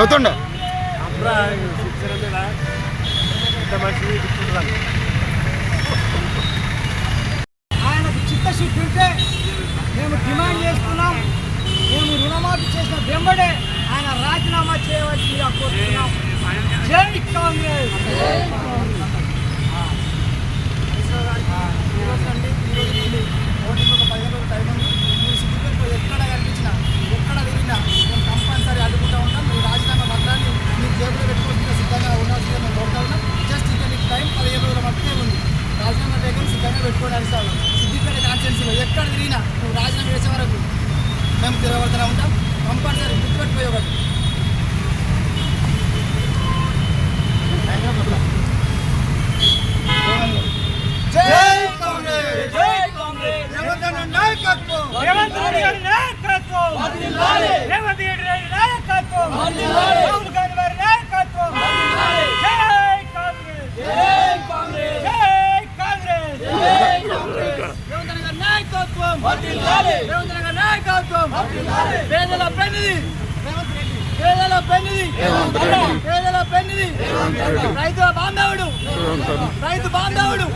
అవుతుండే ఆయనకు చిత్తశుద్ధి ఉంటే మేము డిమాండ్ చేస్తున్నాం. మేము రుణమాఫీ చేసిన వెంబడే ఆయన రాజీనామా చేయవలసిందిగా కోరుతున్నాం. జై కాంగ్రెస్. ఎక్కడ కనిపించినా ఎక్కడ తిరిగినా మేము కంపల్సరీ అడుగుతూ ఉంటాం. మీ రాజీనామా పత్రాన్ని మీరు జేబులో పెట్టుకోవాల్సిన సిద్ధంగా ఉండాల్సిందే మేము కోరుతా ఉన్నాం. జస్ట్ ఇంకా మీకు టైం 15 రోజుల మట్టుకే ఉంది. రాజీనామా లేకుండా సిద్ధంగా పెట్టుకోవడానికి సార్ సిద్దిపేట కాన్స్టిట్యున్సీలో ఎక్కడ తిరిగినా నువ్వు రాజీనామా చేసే వరకు మేము తిరగబడుతూనే ఉంటాం. కంపల్సరీ గుర్తుపెట్టుకోయి ఒకటి. జై కాంగ్రెస్. జై కాంగ్రెస్. నాయకత్వం. రేవంత్ రెడ్డి గారి నాయకత్వం. రేవంత్ రెడ్డి గారి నాయకత్వం. రాహుల్ గాంధీ గారి నాయకత్వం. జై కాంగ్రెస్. జై కాంగ్రెస్. జై కాంగ్రెస్. జై కాంగ్రెస్. రేవంత్ రెడ్డి గారి నాయకత్వం. రేవంత్ రెడ్డి గారి నాయకత్వం. పేదల పెన్నిధి. పేదల పెన్నిధి. పేదల పెన్నిధి. రైతు బాంధవుడు. రైతు బాంధవుడు.